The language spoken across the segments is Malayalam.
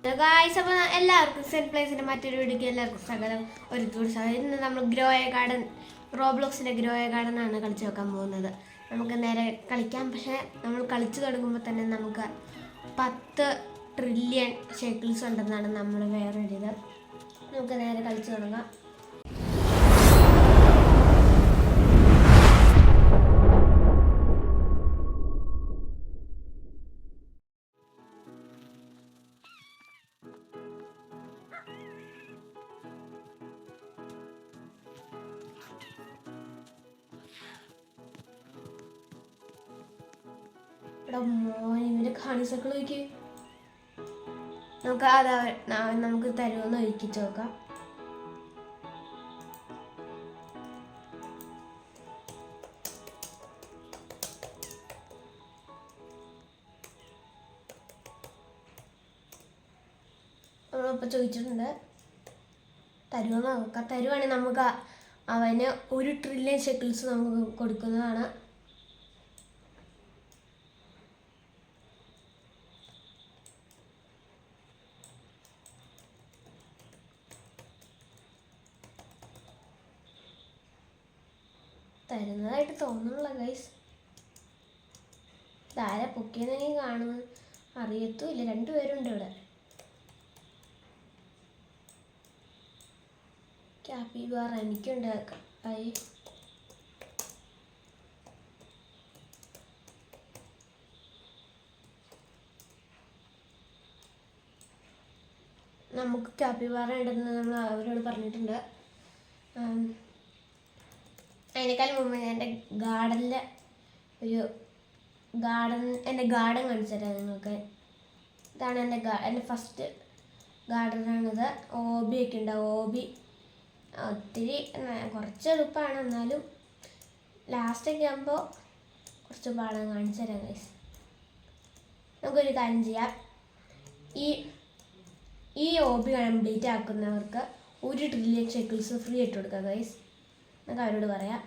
ഗായ്സ്, അപ്പോൾ എല്ലാവർക്കും സെൻറ്റ് പ്ലേസിൻ്റെ മറ്റൊരു വീഡിയോക്ക് എല്ലാവർക്കും സ്വാഗതം. ഒരിക്കൽ ഇന്ന് നമ്മൾ ഗ്രോയ ഗാർഡൻ, റോബ്ലോക്സിൻ്റെ ഗ്രോയ ഗാർഡൻ ആണ് കളിച്ച് നോക്കാൻ പോകുന്നത്. നമുക്ക് നേരെ കളിക്കാം. പക്ഷേ നമ്മൾ കളിച്ച് തുടങ്ങുമ്പോൾ തന്നെ നമുക്ക് 10 ട്രില്യൺ ഷെക്കിൾസ് ഉണ്ടെന്നാണ് നമ്മൾ വേറൊരിത്. നമുക്ക് നേരെ കളിച്ച് തുടങ്ങാം. മോനിന്റെ കാണിസക്കൾ നോക്കി, നമുക്ക് തരുമെന്ന് ഒഴിക്കിച്ച് നോക്കാം. നമ്മളിപ്പോൾ ചോദിച്ചിട്ടുണ്ട്, തരുമെന്ന് നോക്കാം. തരുവാണെങ്കിൽ നമുക്ക് അവന് 1 ട്രില്യൺ ഷെക്കിൾസ് നമുക്ക് കൊടുക്കുന്നതാണ്. തരുന്നതായിട്ട് തോന്നുന്നില്ല ഗൈസ്. ഇതാരെ പൊക്കിയെന്ന് കാണുന്നത് അറിയത്തുമില്ല. 2 പേരുണ്ട് ഇവിടെ. ക്യാപ്പിബാർ എനിക്കുണ്ട്. നമുക്ക് ക്യാപ്പിബാർ ഉണ്ടെന്ന് നമ്മൾ അവരോട് പറഞ്ഞിട്ടുണ്ട്. അതിനേക്കാളും മുമ്പ് എൻ്റെ ഗാർഡനിലെ എൻ്റെ ഗാർഡൻ കാണിച്ചു തരാം നിങ്ങൾക്ക്. ഇതാണ് എൻ്റെ ഫസ്റ്റ് ഗാർഡനാണിത്. ഓബിയൊക്കെ ഉണ്ട്. ഓബി ഒത്തിരി കുറച്ച് എളുപ്പമാണ്, എന്നാലും ലാസ്റ്റൊക്കെ ആകുമ്പോൾ കുറച്ച് പാടാൻ കാണിച്ചു തരാം ഗൈസ്. നമുക്കൊരു കാര്യം ചെയ്യാം. ഈ ഓബി കംപ്ലീറ്റ് ആക്കുന്നവർക്ക് 1 ട്രില്യൺ ഷെക്കിൾസ് ഫ്രീ ആയിട്ട് കൊടുക്കാം ഗൈസ്. നമുക്ക് അവരോട് പറയാം.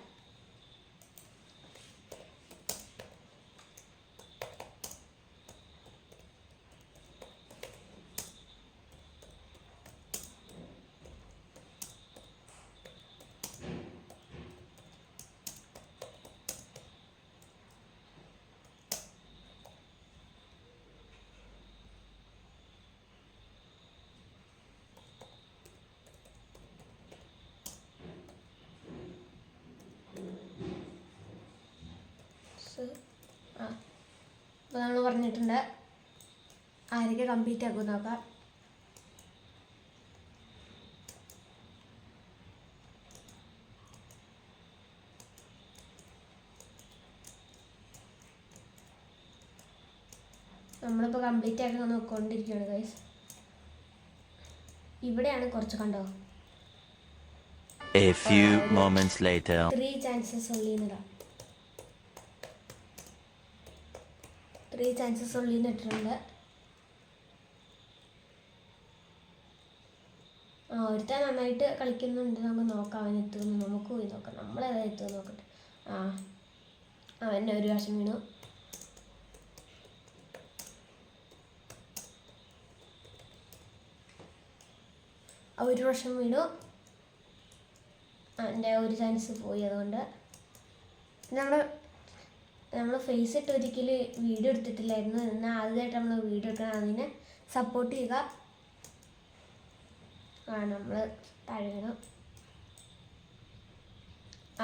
അപ്പോൾ നമ്മൾ പറഞ്ഞിട്ടുണ്ട് ആരൊക്കെ കംപ്ലീറ്റ് ആക്കും നോക്കാം. നമ്മളിപ്പോൾ കംപ്ലീറ്റ് ആക്കാൻ നോക്കിക്കൊണ്ടിരിക്കുകയാണ് ഗൈസ്. ഇവിടെയാണ് കുറച്ച് കണ്ടോ. A few moments later. 3 chances ഉള്ളിന്നിടാം. 3 chances ഉള്ളിന്നിട്ടിട്ടുണ്ട്. ഒരുത്തൻ നന്നായിട്ട് കളിക്കുന്നുണ്ട്. നമുക്ക് നോക്കാം അവൻ എത്തുമെന്ന്. നമുക്ക് പോയി നോക്കാം. നമ്മളേതാ എത്തുമെന്ന് നോക്കട്ടെ. അവൻ്റെ 1 വർഷം വീണു. ആ 1 വർഷം വീണു. എൻ്റെ 1 ചാൻസ് പോയി. അതുകൊണ്ട് നമ്മൾ ഫേസ് ഇട്ട് ഒരിക്കലും വീഡിയോ എടുത്തിട്ടില്ലായിരുന്നു. എന്നാൽ ആദ്യമായിട്ട് നമ്മൾ വീഡിയോ എടുക്കണം. അതിനെ സപ്പോർട്ട് ചെയ്യുക. നമ്മൾ താഴെ വീണു.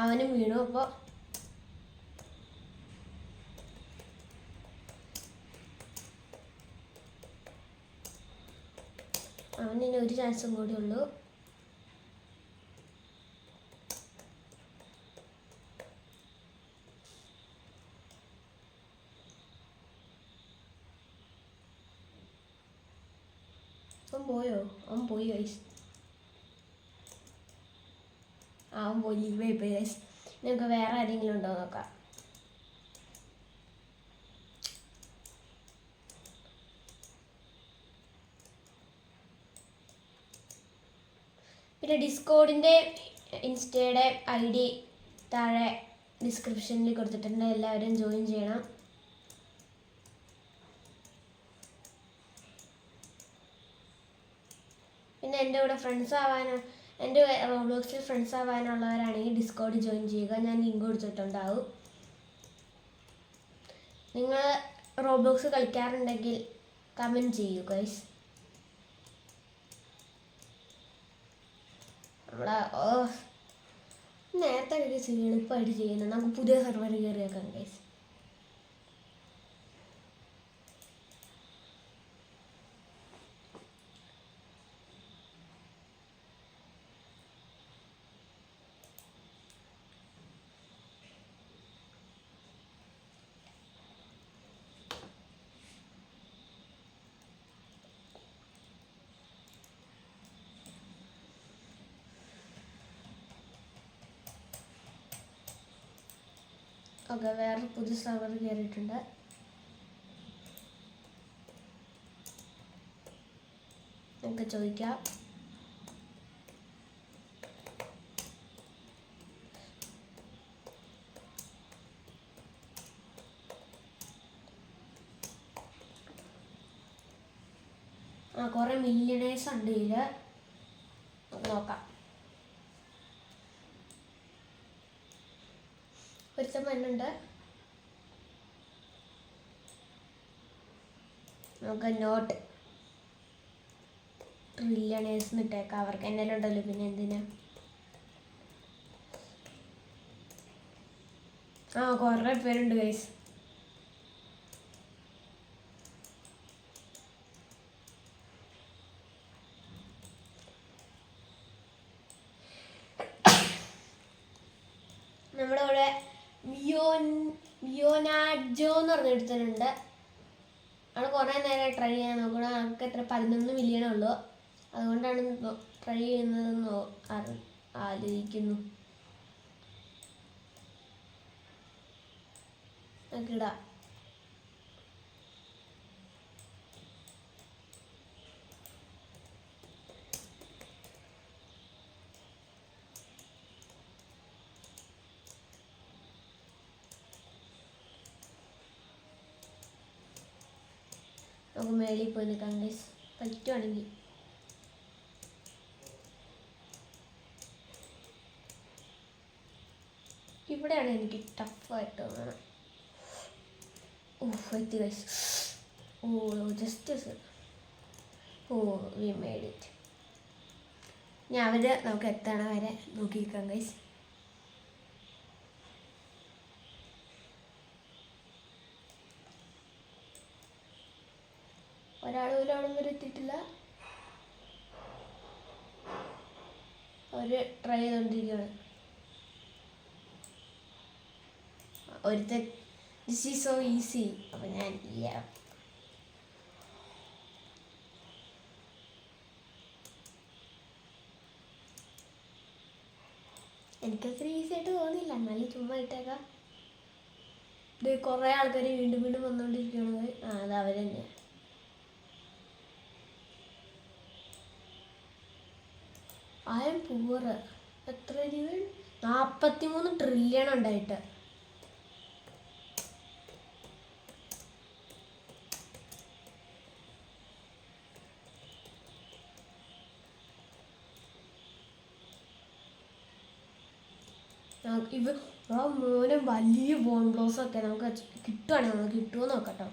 അവനും വീണു. അപ്പോൾ അവന് 1 ചാൻസും കൂടി ഉള്ളൂ. അവൻ പോയി ഗൈസ്. അവൻ പോയി ലീവായി പോയി ഗൈസ്. നിങ്ങൾക്ക് വേറെ ആരെങ്കിലും ഉണ്ടോ നോക്കാം. പിന്നെ ഡിസ്കോഡിൻ്റെ ഇൻസ്റ്റയുടെ ID താഴെ ഡിസ്ക്രിപ്ഷനിൽ കൊടുത്തിട്ടുണ്ട്. എല്ലാവരും ജോയിൻ ചെയ്യണം. പിന്നെ എൻ്റെ കൂടെ ഫ്രണ്ട്സ് ആവാനോ എൻ്റെ റോബ്ലോക്സിൽ ഫ്രണ്ട്സ് ആവാനുള്ളവരാണെങ്കിൽ ഡിസ്കോഡ് ജോയിൻ ചെയ്യുക. ഞാൻ ലിങ്ക് കൊടുത്തിട്ടുണ്ടാവും. നിങ്ങൾ റോബ്ലോക്സ് കളിക്കാറുണ്ടെങ്കിൽ കമൻറ്റ് ചെയ്യൂ ഗൈസ്. നമ്മളെ നേരത്തെ ഗൈസ് എളുപ്പമായിട്ട് ചെയ്യുന്നത്. നമുക്ക് പുതിയ സെർവർ കയറിയേക്കാം ഗൈസ്. ഓക്കെ, വേറെ പുതിയ സെർവർ കയറിയിട്ടുണ്ട്. നമുക്ക് ചോദിക്കാം. കുറേ മില്യണേഴ്സ് ഉണ്ട് ഇതിൽ. നമുക്ക് നോക്കാം. ഒരുത്തൻ മണ്ണുണ്ട്. നമുക്ക് നോട്ട് ട്രില്യണേഴ്സ് ഇട്ടേക്കാം. അവർക്ക് എന്തെങ്കിലും ഉണ്ടല്ലോ, പിന്നെ എന്തിനാ. കുറേ പേരുണ്ട് ഗൈസ്. നമ്മുടെ ഇവിടെ മിയോനാജോ എന്ന് പറഞ്ഞെടുത്തിട്ടുണ്ട്. ആണ് കുറേ നേരം ട്രൈ ചെയ്യാൻ നോക്കണം. നമുക്ക് എത്ര 11 മില്യണേ ഉള്ളൂ. അതുകൊണ്ടാണ് ട്രൈ ചെയ്യുന്നതെന്ന് ആലോചിക്കുന്നു. നമുക്കിടാം. നമുക്ക് മേളിൽ പോയി നിൽക്കാം ഗൈസ്, പറ്റുവാണെങ്കിൽ. ഇവിടെയാണ് എനിക്ക് ടഫായിട്ട് തോന്നണം. എത്തി guys. Just we made it. ഇനി അവർ നമുക്ക് എത്തണ വരെ നോക്കിയിരിക്കാം ഗൈസ്. ഒരാളും വരെ എത്തിയിട്ടില്ല. അവർ ട്രൈ ചെയ്തുകൊണ്ടിരിക്കുകയാണ്. ഒരുത്തൻ ദിസ് ഈസ് സോ ഈസി. അപ്പം ഞാൻ എനിക്കത്ര ഈസി ആയിട്ട് തോന്നിയില്ല. എന്നാലും ചുമ്മാ ഇട്ടേക്കാം. ഇത് കുറേ ആൾക്കാർ വീണ്ടും വീണ്ടും വന്നുകൊണ്ടിരിക്കുകയാണ്. അത് അവർ തന്നെയാണ്. ആയം പൂറ് എത്ര രൂപ? 43 ട്രില്യൺ ഉണ്ടായിട്ട്. ഇവ മോനെ വലിയ ബോൺ ബ്ലോസൊക്കെ നമുക്ക് കിട്ടുവാണെങ്കിൽ നമുക്ക് കിട്ടുമോ നോക്കട്ടോ.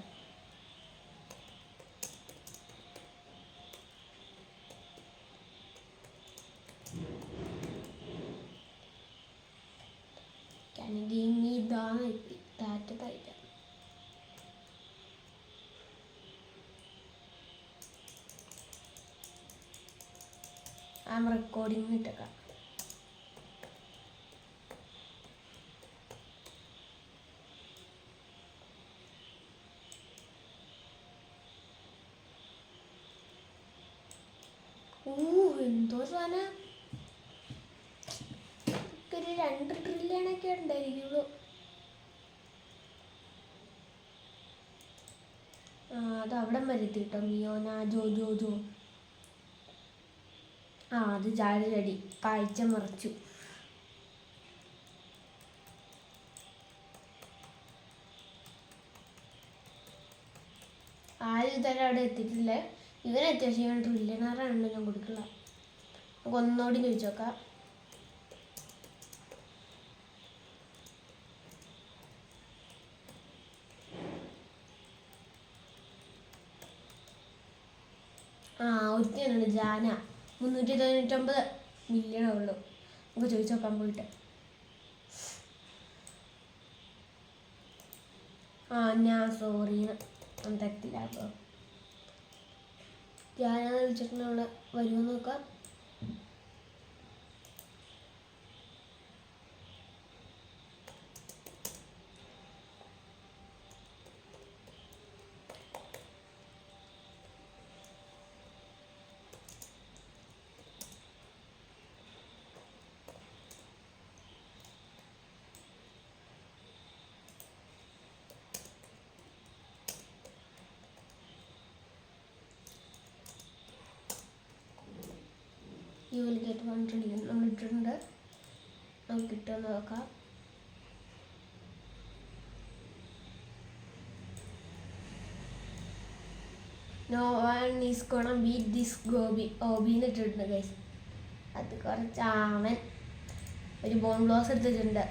ഇതാണ് ഡാറ്റ തയ്ക്കാം. റെക്കോർഡിങ് ഇട്ടേക്കാം. എന്തോ സാധനം. ഒരു 2 ട്രില്യണൊക്കെ ഉണ്ടായിരിക്കുള്ളൂ. അത് അവിടെ വരെത്തി കേട്ടോ. മിയോനാജോ. അത് ചാടി കാഴ്ച മറച്ചു. ആരും ഇതുവരെ അവിടെ എത്തിയിട്ടില്ല. ഇവനെത്തിയ ട്രില്യണറാണല്ലോ ഞാൻ കൊടുക്കില്ല. നമുക്ക് ഒന്നുകൂടി ചോദിച്ചു നോക്കാം. ഒരുത്തിനുണ്ട് ജാന, 399 മില്യണേ ഉള്ളൂ. നമുക്ക് ചോദിച്ചു നോക്കാൻ പോയിട്ട്. ഞാൻ സോറി തരത്തില്ല അപ്പോൾ ജാന വിളിച്ചിട്ടുണ്ട്. അവിടെ വരുമോ നോക്കാം. You will get 1 trillion. നമ്മൾ ഇട്ടിട്ടുണ്ട്. നമുക്ക് കിട്ടുമെന്ന് നോക്കാം. No one is gonna beat this ഓബിന്ന് ഇട്ടിട്ടുണ്ട് ഗൈസ്. അത് കുറച്ച് ആമൻ ഒരു ബോൺ ഗ്ലോസ് എടുത്തിട്ടുണ്ട്.